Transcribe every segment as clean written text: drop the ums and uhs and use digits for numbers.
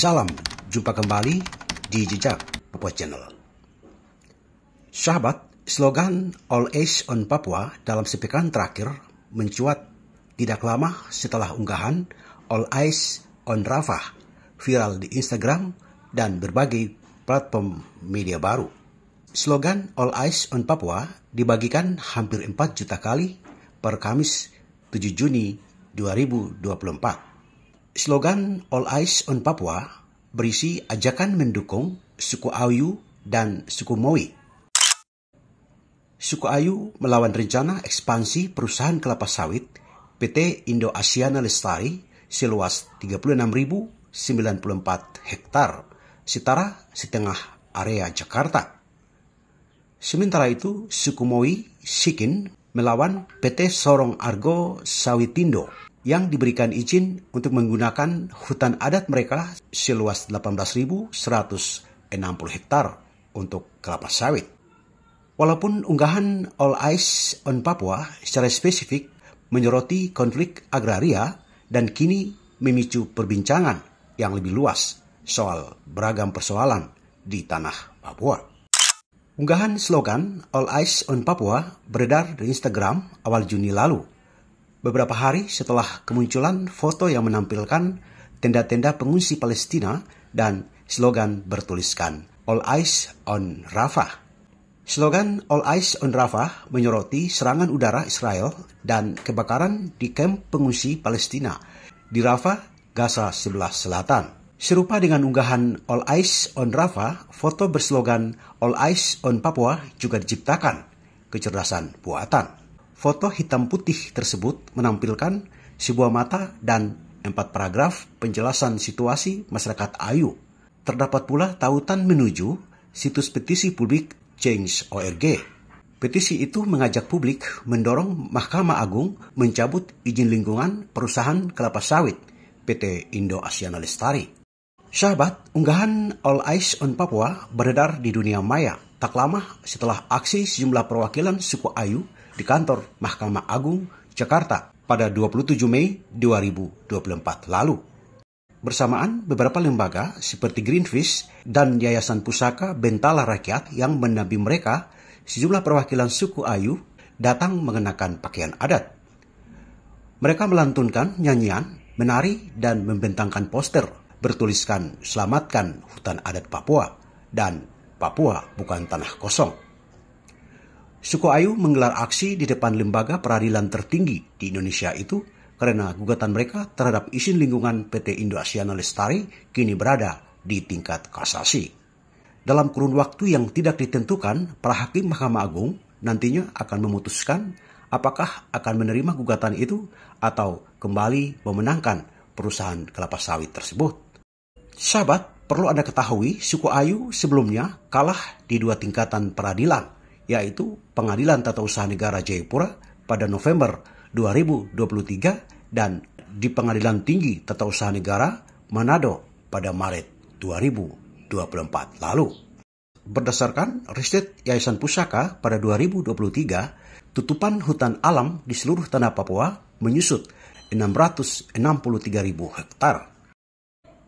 Salam, jumpa kembali di Jejak Papua Channel. Sahabat, slogan All Eyes on Papua dalam sepekan terakhir mencuat tidak lama setelah unggahan All Eyes on Rafah viral di Instagram dan berbagai platform media baru. Slogan All Eyes on Papua dibagikan hampir 4 juta kali per Kamis 7 Juni 2024. Slogan All Eyes on Papua berisi ajakan mendukung suku Ayu dan suku Moi. Suku Ayu melawan rencana ekspansi perusahaan kelapa sawit PT Indo Asiana Lestari seluas 36.094 hektar, setara setengah area Jakarta. Sementara itu, suku Moi Sikin melawan PT Sorong Argo Sawitindo yang diberikan izin untuk menggunakan hutan adat mereka seluas 18.160 hektar untuk kelapa sawit. Walaupun unggahan All Eyes on Papua secara spesifik menyoroti konflik agraria dan kini memicu perbincangan yang lebih luas soal beragam persoalan di tanah Papua. Unggahan slogan All Eyes on Papua beredar di Instagram awal Juni lalu, beberapa hari setelah kemunculan foto yang menampilkan tenda-tenda pengungsi Palestina dan slogan bertuliskan All Eyes on Rafah. Slogan All Eyes on Rafah menyoroti serangan udara Israel dan kebakaran di kamp pengungsi Palestina di Rafah, Gaza sebelah selatan. Serupa dengan unggahan All Eyes on Rafah, foto berslogan All Eyes on Papua juga diciptakan kecerdasan buatan. Foto hitam putih tersebut menampilkan sebuah mata dan 4 paragraf penjelasan situasi masyarakat Ayu. Terdapat pula tautan menuju situs petisi publik Change.org. Petisi itu mengajak publik mendorong Mahkamah Agung mencabut izin lingkungan perusahaan kelapa sawit PT Indo Asiana Lestari. Sahabat, unggahan All Eyes on Papua beredar di dunia maya tak lama setelah aksi sejumlah perwakilan suku Ayu di kantor Mahkamah Agung Jakarta pada 27 Mei 2024 lalu. Bersamaan, beberapa lembaga seperti Greenpeace dan Yayasan Pusaka Bentala Rakyat yang mendampingi mereka, sejumlah perwakilan suku Ayu datang mengenakan pakaian adat. Mereka melantunkan nyanyian, menari, dan membentangkan poster bertuliskan "Selamatkan Hutan Adat Papua" dan "Papua bukan tanah kosong". Suku Ayu menggelar aksi di depan lembaga peradilan tertinggi di Indonesia itu karena gugatan mereka terhadap izin lingkungan PT Indo Asiana Lestari kini berada di tingkat kasasi. Dalam kurun waktu yang tidak ditentukan, para hakim Mahkamah Agung nantinya akan memutuskan apakah akan menerima gugatan itu atau kembali memenangkan perusahaan kelapa sawit tersebut. Sahabat, perlu Anda ketahui, suku Ayu sebelumnya kalah di 2 tingkatan peradilan, yaitu Pengadilan Tata Usaha Negara Jayapura pada November 2023 dan di Pengadilan Tinggi Tata Usaha Negara Manado pada Maret 2024 lalu. Berdasarkan riset Yayasan Pusaka pada 2023, tutupan hutan alam di seluruh tanah Papua menyusut 663.000 hektar.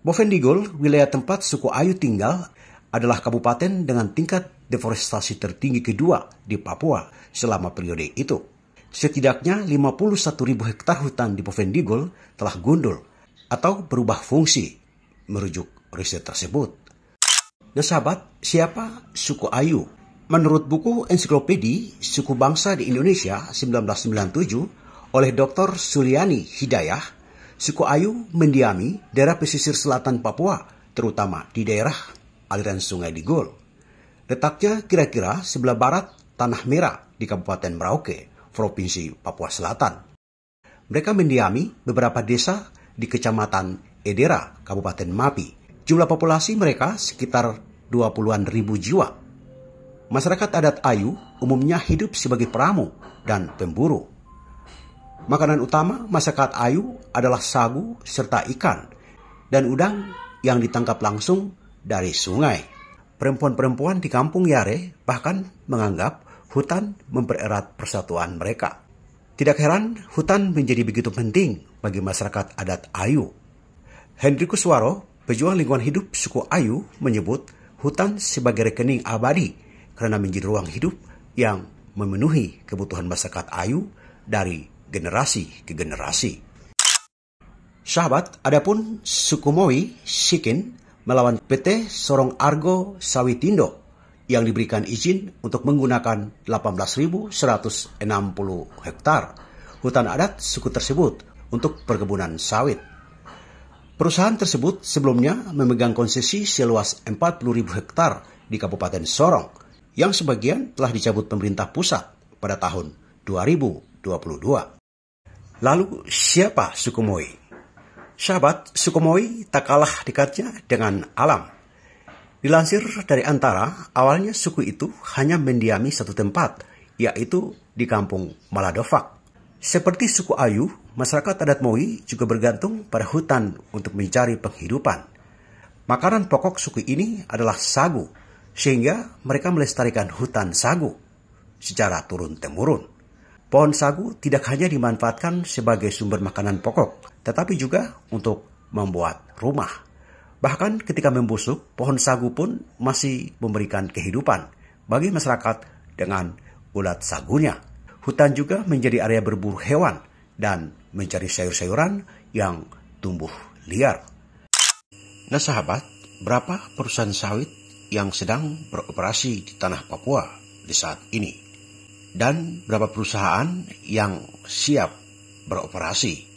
Bovendigul, wilayah tempat suku Ayu tinggal, adalah kabupaten dengan tingkat deforestasi tertinggi kedua di Papua selama periode itu. Setidaknya 51.000 hektar hutan di Bovendigul telah gundul atau berubah fungsi, merujuk riset tersebut. Nah sahabat, siapa suku Ayu? Menurut buku Ensiklopedi Suku Bangsa di Indonesia 1997 oleh Dr. Suliani Hidayah, suku Ayu mendiami daerah pesisir selatan Papua, terutama di daerah aliran sungai Digul. Letaknya kira-kira sebelah barat Tanah Merah di Kabupaten Merauke, Provinsi Papua Selatan. Mereka mendiami beberapa desa di Kecamatan Edera, Kabupaten Mapi. Jumlah populasi mereka sekitar 20-an ribu jiwa. Masyarakat adat Ayu umumnya hidup sebagai peramu dan pemburu. Makanan utama masyarakat Ayu adalah sagu serta ikan dan udang yang ditangkap langsung dari sungai. Perempuan-perempuan di kampung Yare bahkan menganggap hutan mempererat persatuan mereka. Tidak heran hutan menjadi begitu penting bagi masyarakat adat Ayu. Hendrikus Waro, pejuang lingkungan hidup suku Ayu, menyebut hutan sebagai rekening abadi karena menjadi ruang hidup yang memenuhi kebutuhan masyarakat Ayu dari generasi ke generasi. Sahabat, adapun suku Moi Sikin melawan PT Sorong Argo Sawitindo yang diberikan izin untuk menggunakan 18.160 hektar hutan adat suku tersebut untuk perkebunan sawit. Perusahaan tersebut sebelumnya memegang konsesi seluas 40.000 hektar di Kabupaten Sorong, yang sebagian telah dicabut pemerintah pusat pada tahun 2022. Lalu siapa suku Moi? Sahabat, suku Moi tak kalah dekatnya dengan alam. Dilansir dari Antara, awalnya suku itu hanya mendiami satu tempat, yaitu di kampung Maladofak. Seperti suku Ayu, masyarakat adat Moi juga bergantung pada hutan untuk mencari penghidupan. Makanan pokok suku ini adalah sagu, sehingga mereka melestarikan hutan sagu secara turun-temurun. Pohon sagu tidak hanya dimanfaatkan sebagai sumber makanan pokok, tetapi juga untuk membuat rumah. Bahkan ketika membusuk, pohon sagu pun masih memberikan kehidupan bagi masyarakat dengan ulat sagunya. Hutan juga menjadi area berburu hewan dan mencari sayur-sayuran yang tumbuh liar. Nah sahabat, berapa perusahaan sawit yang sedang beroperasi di tanah Papua di saat ini? Dan berapa perusahaan yang siap beroperasi?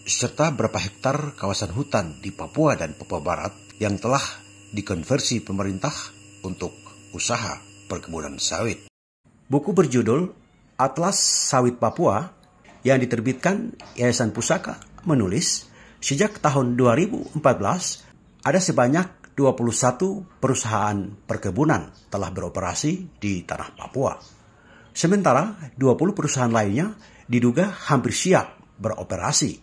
Serta berapa hektar kawasan hutan di Papua dan Papua Barat yang telah dikonversi pemerintah untuk usaha perkebunan sawit. Buku berjudul Atlas Sawit Papua yang diterbitkan Yayasan Pusaka menulis, sejak tahun 2014 ada sebanyak 21 perusahaan perkebunan telah beroperasi di tanah Papua. Sementara 20 perusahaan lainnya diduga hampir siap beroperasi.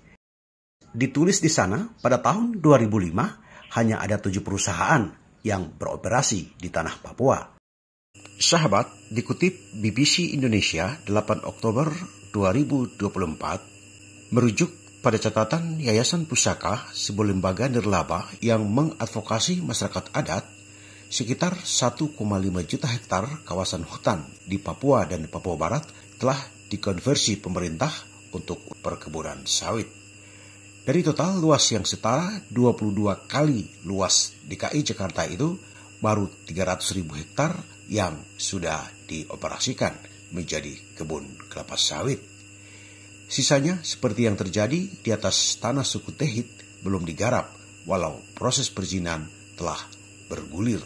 Ditulis di sana, pada tahun 2005 hanya ada 7 perusahaan yang beroperasi di tanah Papua. Sahabat, dikutip BBC Indonesia 8 Oktober 2024, merujuk pada catatan Yayasan Pusaka, sebuah lembaga nirlaba yang mengadvokasi masyarakat adat, sekitar 1,5 juta hektar kawasan hutan di Papua dan Papua Barat telah dikonversi pemerintah untuk perkebunan sawit. Dari total luas yang setara 22 kali luas DKI Jakarta itu, baru 300.000 hektar yang sudah dioperasikan menjadi kebun kelapa sawit. Sisanya seperti yang terjadi di atas tanah suku Tehit belum digarap, walau proses perizinan telah bergulir.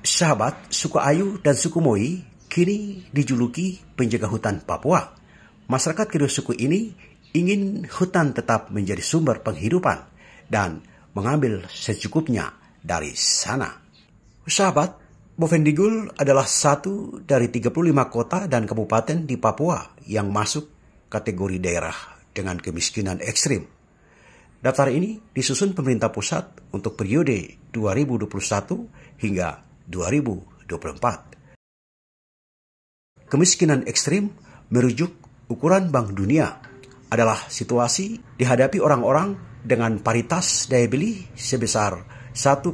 Sahabat, suku Ayu dan suku Moi kini dijuluki penjaga hutan Papua. Masyarakat kedua suku ini ingin hutan tetap menjadi sumber penghidupan dan mengambil secukupnya dari sana. Sahabat, Bovendigul adalah satu dari 35 kota dan kabupaten di Papua yang masuk kategori daerah dengan kemiskinan ekstrim. Daftar ini disusun pemerintah pusat untuk periode 2021 hingga 2024. Kemiskinan ekstrim merujuk ukuran Bank Dunia adalah situasi dihadapi orang-orang dengan paritas daya beli sebesar $1,9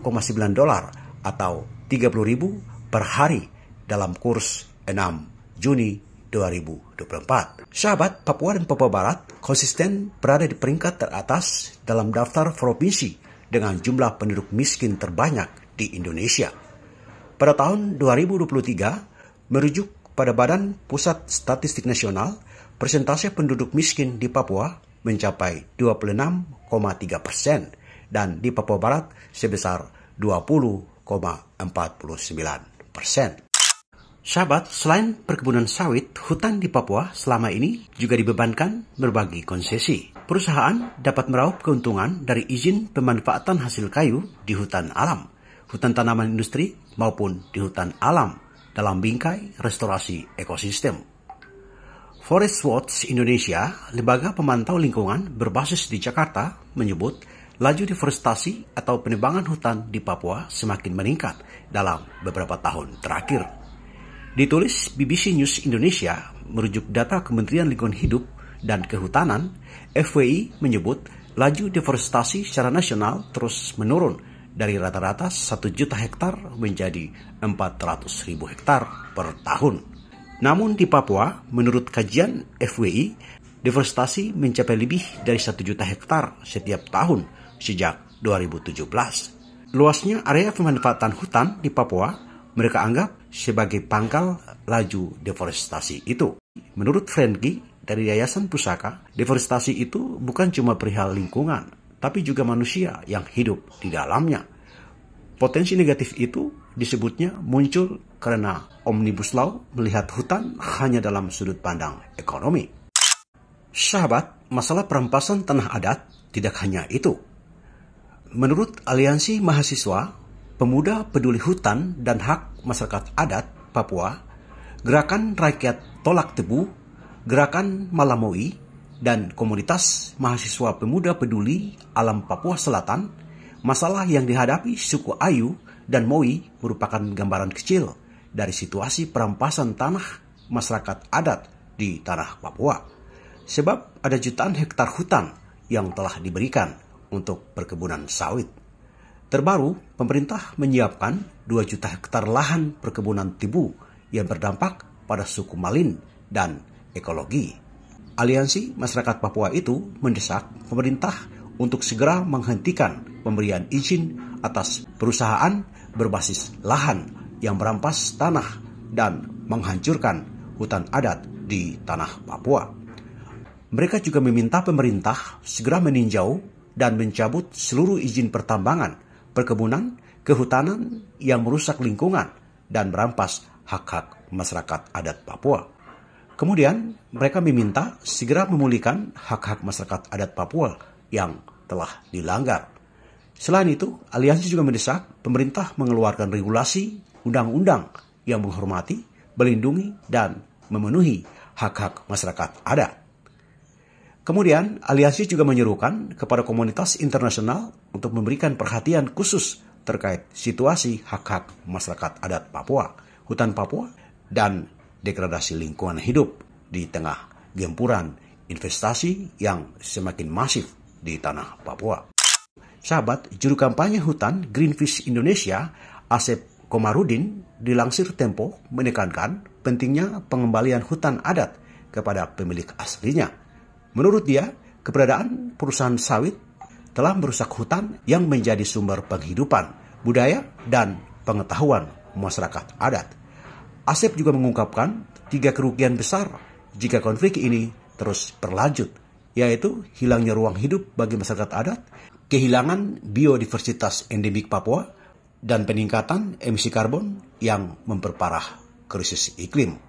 atau 30.000 per hari dalam kurs 6 Juni 2024. Sahabat, Papua dan Papua Barat konsisten berada di peringkat teratas dalam daftar provinsi dengan jumlah penduduk miskin terbanyak di Indonesia. Pada tahun 2023, merujuk pada Badan Pusat Statistik Nasional, persentase penduduk miskin di Papua mencapai 26,3% dan di Papua Barat sebesar 20,49%. Sahabat, selain perkebunan sawit, hutan di Papua selama ini juga dibebankan berbagai konsesi. Perusahaan dapat meraup keuntungan dari izin pemanfaatan hasil kayu di hutan alam, hutan tanaman industri, maupun di hutan alam dalam bingkai restorasi ekosistem. Forest Watch Indonesia, lembaga pemantau lingkungan berbasis di Jakarta, menyebut laju deforestasi atau penebangan hutan di Papua semakin meningkat dalam beberapa tahun terakhir. Ditulis BBC News Indonesia merujuk data Kementerian Lingkungan Hidup dan Kehutanan, FWI menyebut laju deforestasi secara nasional terus menurun dari rata-rata 1 juta hektar menjadi 400.000 hektar per tahun. Namun di Papua, menurut kajian FWI, deforestasi mencapai lebih dari 1 juta hektar setiap tahun sejak 2017. Luasnya area pemanfaatan hutan di Papua mereka anggap sebagai pangkal laju deforestasi itu. Menurut Franky dari Yayasan Pusaka, deforestasi itu bukan cuma perihal lingkungan, tapi juga manusia yang hidup di dalamnya. Potensi negatif itu disebutnya muncul karena Omnibus Law melihat hutan hanya dalam sudut pandang ekonomi. Sahabat, masalah perampasan tanah adat tidak hanya itu. Menurut Aliansi Mahasiswa Pemuda Peduli Hutan dan Hak Masyarakat Adat Papua, Gerakan Rakyat Tolak Tebu, Gerakan Malamoi, dan Komunitas Mahasiswa Pemuda Peduli Alam Papua Selatan, masalah yang dihadapi suku Ayu dan Moi merupakan gambaran kecil dari situasi perampasan tanah masyarakat adat di tanah Papua. Sebab ada jutaan hektar hutan yang telah diberikan untuk perkebunan sawit. Terbaru, pemerintah menyiapkan 2 juta hektar lahan perkebunan tebu yang berdampak pada suku Malin dan ekologi. Aliansi Masyarakat Papua itu mendesak pemerintah untuk segera menghentikan pemberian izin atas perusahaan berbasis lahan yang merampas tanah dan menghancurkan hutan adat di tanah Papua. Mereka juga meminta pemerintah segera meninjau dan mencabut seluruh izin pertambangan, perkebunan, kehutanan yang merusak lingkungan dan merampas hak-hak masyarakat adat Papua. Kemudian, mereka meminta segera memulihkan hak-hak masyarakat adat Papua yang telah dilanggar. Selain itu, aliansi juga mendesak pemerintah mengeluarkan regulasi undang-undang yang menghormati, melindungi, dan memenuhi hak-hak masyarakat adat. Kemudian, aliansi juga menyerukan kepada komunitas internasional untuk memberikan perhatian khusus terkait situasi hak-hak masyarakat adat Papua, hutan Papua, dan degradasi lingkungan hidup di tengah gempuran investasi yang semakin masif di tanah Papua. Sahabat, juru kampanye hutan Greenpeace Indonesia, Asep Komarudin, dilansir Tempo menekankan pentingnya pengembalian hutan adat kepada pemilik aslinya. Menurut dia, keberadaan perusahaan sawit telah merusak hutan yang menjadi sumber penghidupan, budaya, dan pengetahuan masyarakat adat. Asep juga mengungkapkan 3 kerugian besar jika konflik ini terus berlanjut, yaitu hilangnya ruang hidup bagi masyarakat adat, kehilangan biodiversitas endemik Papua, dan peningkatan emisi karbon yang memperparah krisis iklim.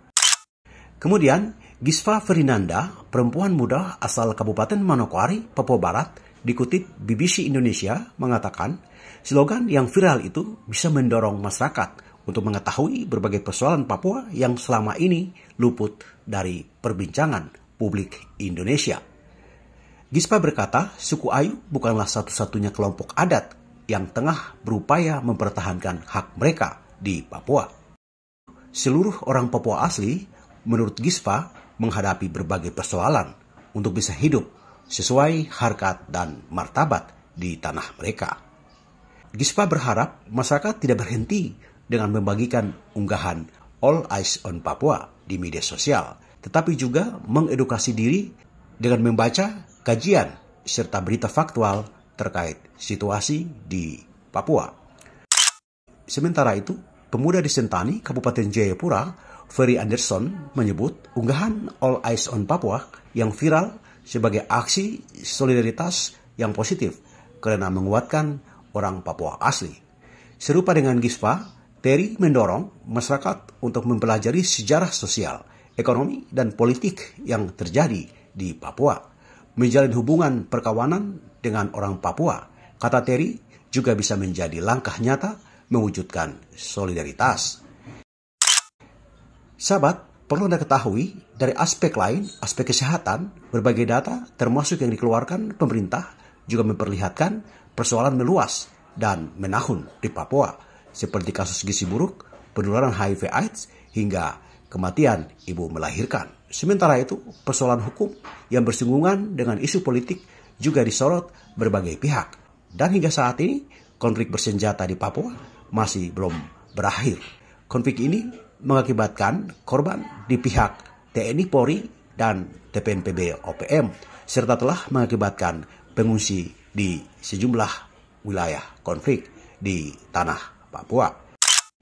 Kemudian, Gisva Ferinanda, perempuan muda asal Kabupaten Manokwari, Papua Barat, dikutip BBC Indonesia, mengatakan slogan yang viral itu bisa mendorong masyarakat untuk mengetahui berbagai persoalan Papua yang selama ini luput dari perbincangan publik Indonesia. Gisva berkata, suku Ayu bukanlah satu-satunya kelompok adat yang tengah berupaya mempertahankan hak mereka di Papua. Seluruh orang Papua asli, menurut Gisva, menghadapi berbagai persoalan untuk bisa hidup sesuai harkat dan martabat di tanah mereka. Gisva berharap masyarakat tidak berhenti dengan membagikan unggahan All Eyes on Papua di media sosial, tetapi juga mengedukasi diri dengan membaca kajian serta berita faktual terkait situasi di Papua. Sementara itu, pemuda di Sentani, Kabupaten Jayapura, Ferry Anderson menyebut unggahan All Eyes on Papua yang viral sebagai aksi solidaritas yang positif karena menguatkan orang Papua asli. Serupa dengan Gisva, Terry mendorong masyarakat untuk mempelajari sejarah sosial, ekonomi, dan politik yang terjadi di Papua. Menjalin hubungan perkawanan dengan orang Papua, kata Terry, juga bisa menjadi langkah nyata mewujudkan solidaritas. Sahabat, perlu Anda ketahui, dari aspek lain, aspek kesehatan, berbagai data termasuk yang dikeluarkan pemerintah juga memperlihatkan persoalan meluas dan menahun di Papua, seperti kasus gizi buruk, penularan HIV/AIDS, hingga kematian ibu melahirkan. Sementara itu, persoalan hukum yang bersinggungan dengan isu politik juga disorot berbagai pihak. Dan hingga saat ini, konflik bersenjata di Papua masih belum berakhir. Konflik ini mengakibatkan korban di pihak TNI Polri dan TPNPB OPM, serta telah mengakibatkan pengungsi di sejumlah wilayah konflik di tanah Papua.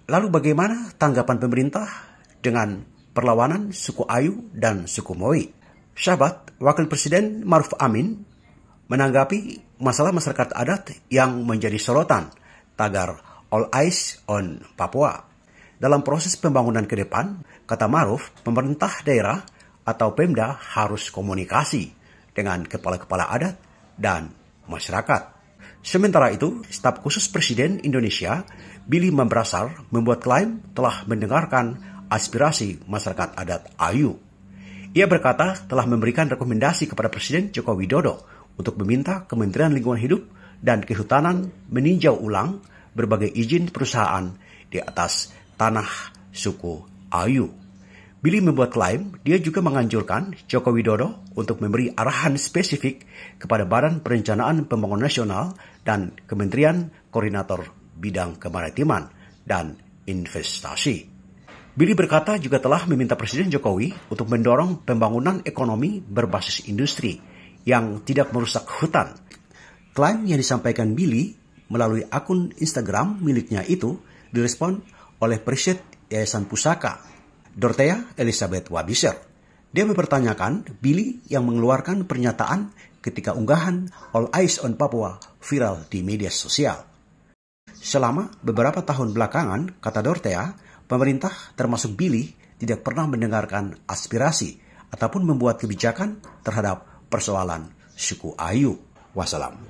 Lalu bagaimana tanggapan pemerintah dengan perlawanan suku Ayu dan suku Moi? Sahabat, Wakil Presiden Maruf Amin menanggapi masalah masyarakat adat yang menjadi sorotan tagar All Eyes on Papua. Dalam proses pembangunan ke depan, kata Maruf, pemerintah daerah atau Pemda harus komunikasi dengan kepala-kepala adat dan masyarakat. Sementara itu, staf khusus Presiden Indonesia, Billy Mambrasar, membuat klaim telah mendengarkan aspirasi masyarakat adat Ayu. Ia berkata telah memberikan rekomendasi kepada Presiden Joko Widodo untuk meminta Kementerian Lingkungan Hidup dan Kehutanan meninjau ulang berbagai izin perusahaan di atas tanah suku Ayu. Billy membuat klaim dia juga menganjurkan Joko Widodo untuk memberi arahan spesifik kepada Badan Perencanaan Pembangunan Nasional dan Kementerian Koordinator Bidang Kemaritiman dan Investasi. Billy berkata juga telah meminta Presiden Jokowi untuk mendorong pembangunan ekonomi berbasis industri yang tidak merusak hutan. Klaim yang disampaikan Billy melalui akun Instagram miliknya itu direspon oleh Presiden Yayasan Pusaka, Dorothea Elizabeth Wabisher. Dia mempertanyakan Billy yang mengeluarkan pernyataan ketika unggahan All Eyes on Papua viral di media sosial. Selama beberapa tahun belakangan, kata Dorothea, pemerintah termasuk Billy tidak pernah mendengarkan aspirasi ataupun membuat kebijakan terhadap persoalan suku Ayu. Wassalam.